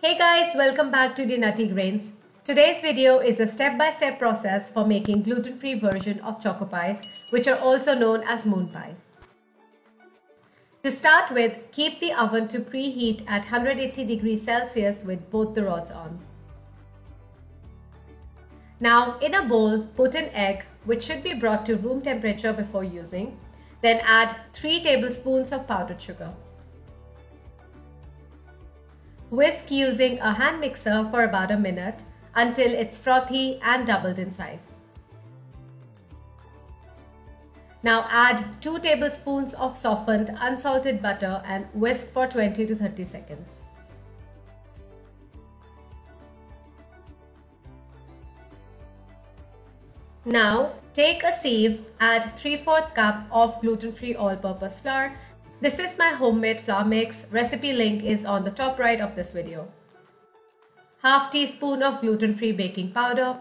Hey guys, welcome back to the Nutty Grains. Today's video is a step-by-step process for making gluten-free version of choco pies, which are also known as moon pies. To start with, keep the oven to preheat at 180 degrees Celsius with both the rods on. Now in a bowl, put an egg, which should be brought to room temperature before using. Then add 3 tablespoons of powdered sugar. Whisk using a hand mixer for about a minute until it's frothy and doubled in size. Now add 2 tablespoons of softened unsalted butter and whisk for 20 to 30 seconds. Now take a sieve, add 3/4 cup of gluten-free all-purpose flour. This is my homemade flour mix. Recipe link is on the top right of this video. Half teaspoon of gluten-free baking powder,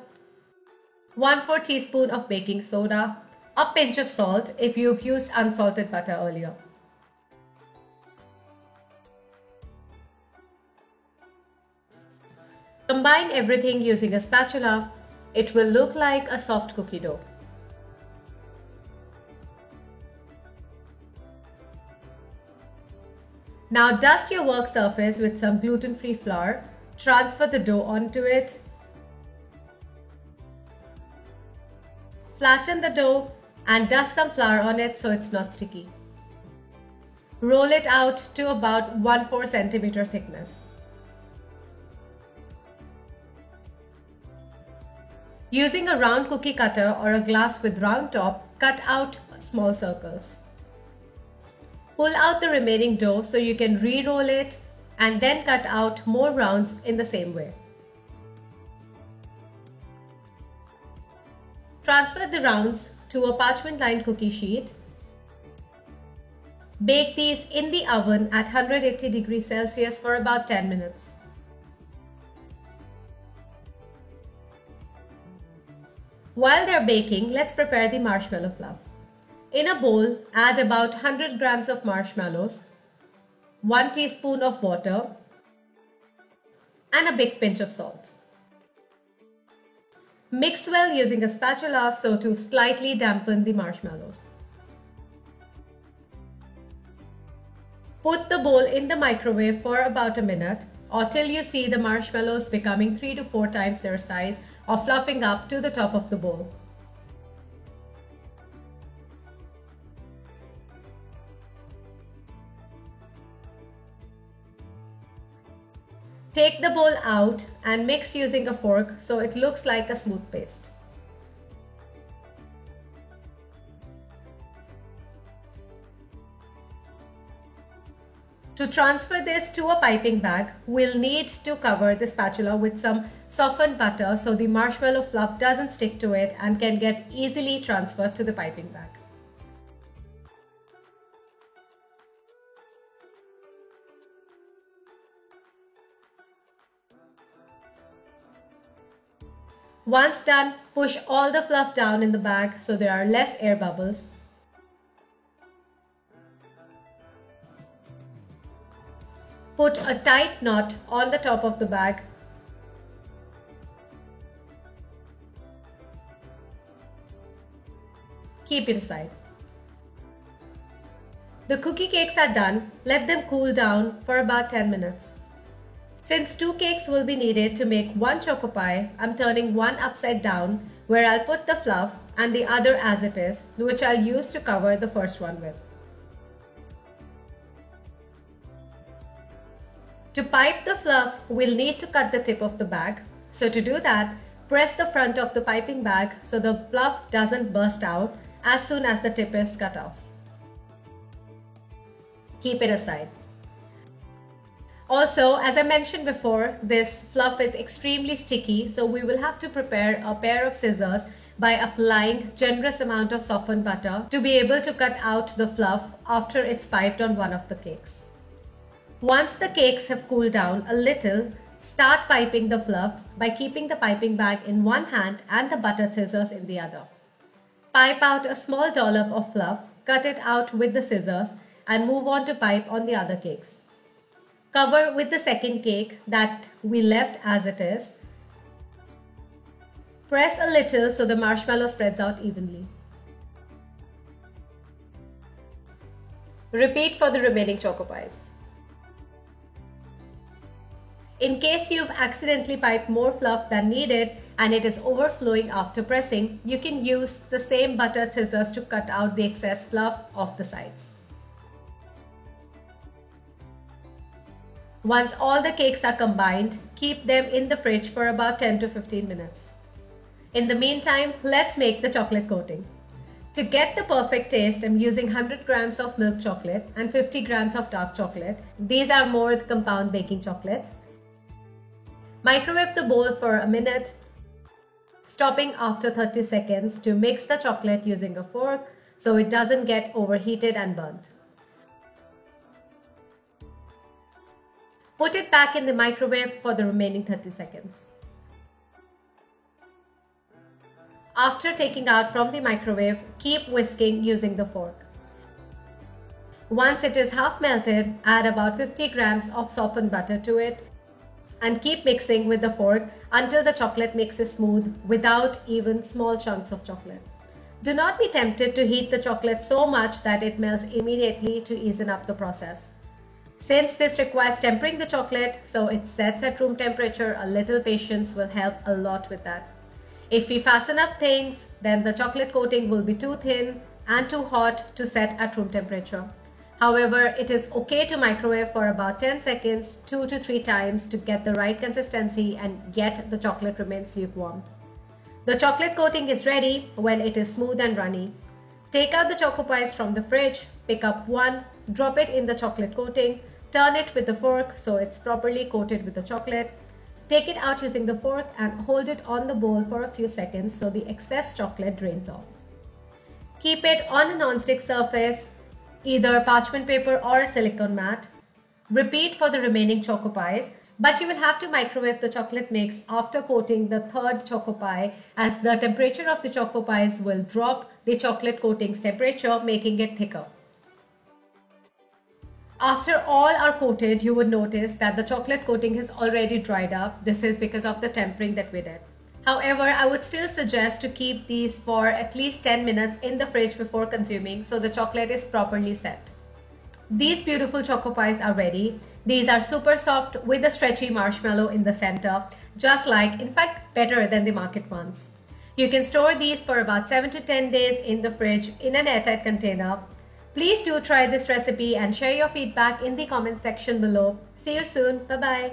1/4 teaspoon of baking soda, a pinch of salt if you've used unsalted butter earlier. Combine everything using a spatula. It will look like a soft cookie dough. Now dust your work surface with some gluten-free flour. Transfer the dough onto it. Flatten the dough and dust some flour on it so it's not sticky. Roll it out to about 1/4 centimeter thickness. Using a round cookie cutter or a glass with round top, cut out small circles. Pull out the remaining dough so you can re-roll it and then cut out more rounds in the same way. Transfer the rounds to a parchment-lined cookie sheet. Bake these in the oven at 180 degrees Celsius for about 10 minutes. While they're baking, let's prepare the marshmallow fluff. In a bowl, add about 100 grams of marshmallows, 1 teaspoon of water, and a big pinch of salt. Mix well using a spatula so to slightly dampen the marshmallows. Put the bowl in the microwave for about a minute or till you see the marshmallows becoming 3 to 4 times their size or fluffing up to the top of the bowl. Take the bowl out and mix using a fork so it looks like a smooth paste. To transfer this to a piping bag, we'll need to cover the spatula with some softened butter so the marshmallow fluff doesn't stick to it and can get easily transferred to the piping bag. Once done, push all the fluff down in the bag so there are less air bubbles. Put a tight knot on the top of the bag. Keep it aside. The cookie cakes are done. Let them cool down for about 10 minutes. Since 2 cakes will be needed to make 1 choco pie, I'm turning one upside down where I'll put the fluff and the other as it is, which I'll use to cover the first one with. To pipe the fluff, we'll need to cut the tip of the bag. So to do that, press the front of the piping bag so the fluff doesn't burst out as soon as the tip is cut off. Keep it aside. Also, as I mentioned before, this fluff is extremely sticky, so we will have to prepare a pair of scissors by applying generous amount of softened butter to be able to cut out the fluff after it's piped on one of the cakes. Once the cakes have cooled down a little, start piping the fluff by keeping the piping bag in one hand and the buttered scissors in the other. Pipe out a small dollop of fluff, cut it out with the scissors, and move on to pipe on the other cakes. Cover with the second cake that we left as it is. Press a little so the marshmallow spreads out evenly. Repeat for the remaining choco pies. In case you've accidentally piped more fluff than needed and it is overflowing after pressing, you can use the same buttered scissors to cut out the excess fluff off the sides. Once all the cakes are combined, keep them in the fridge for about 10 to 15 minutes. In the meantime, let's make the chocolate coating. To get the perfect taste, I'm using 100 grams of milk chocolate and 50 grams of dark chocolate. These are more compound baking chocolates. Microwave the bowl for a minute, stopping after 30 seconds to mix the chocolate using a fork so it doesn't get overheated and burnt. Put it back in the microwave for the remaining 30 seconds. After taking out from the microwave, keep whisking using the fork. Once it is half melted, add about 50 grams of softened butter to it and keep mixing with the fork until the chocolate mix is smooth without even small chunks of chocolate. Do not be tempted to heat the chocolate so much that it melts immediately to ease up the process. Since this requires tempering the chocolate so it sets at room temperature, a little patience will help a lot with that. If we fasten up things, then the chocolate coating will be too thin and too hot to set at room temperature. However, it is okay to microwave for about 10 seconds 2 to 3 times to get the right consistency and yet the chocolate remains lukewarm. The chocolate coating is ready when it is smooth and runny. Take out the choco pies from the fridge, pick up one, drop it in the chocolate coating, turn it with the fork so it's properly coated with the chocolate. Take it out using the fork and hold it on the bowl for a few seconds so the excess chocolate drains off. Keep it on a non-stick surface, either parchment paper or a silicone mat. Repeat for the remaining choco pies, but you will have to microwave the chocolate mix after coating the third choco pie as the temperature of the choco pies will drop the chocolate coating's temperature, making it thicker. After all are coated, you would notice that the chocolate coating has already dried up. This is because of the tempering that we did. However, I would still suggest to keep these for at least 10 minutes in the fridge before consuming so the chocolate is properly set. These beautiful choco pies are ready. These are super soft with a stretchy marshmallow in the center, just like, in fact, better than the market ones. You can store these for about 7 to 10 days in the fridge in an airtight container. Please do try this recipe and share your feedback in the comment section below. See you soon. Bye-bye.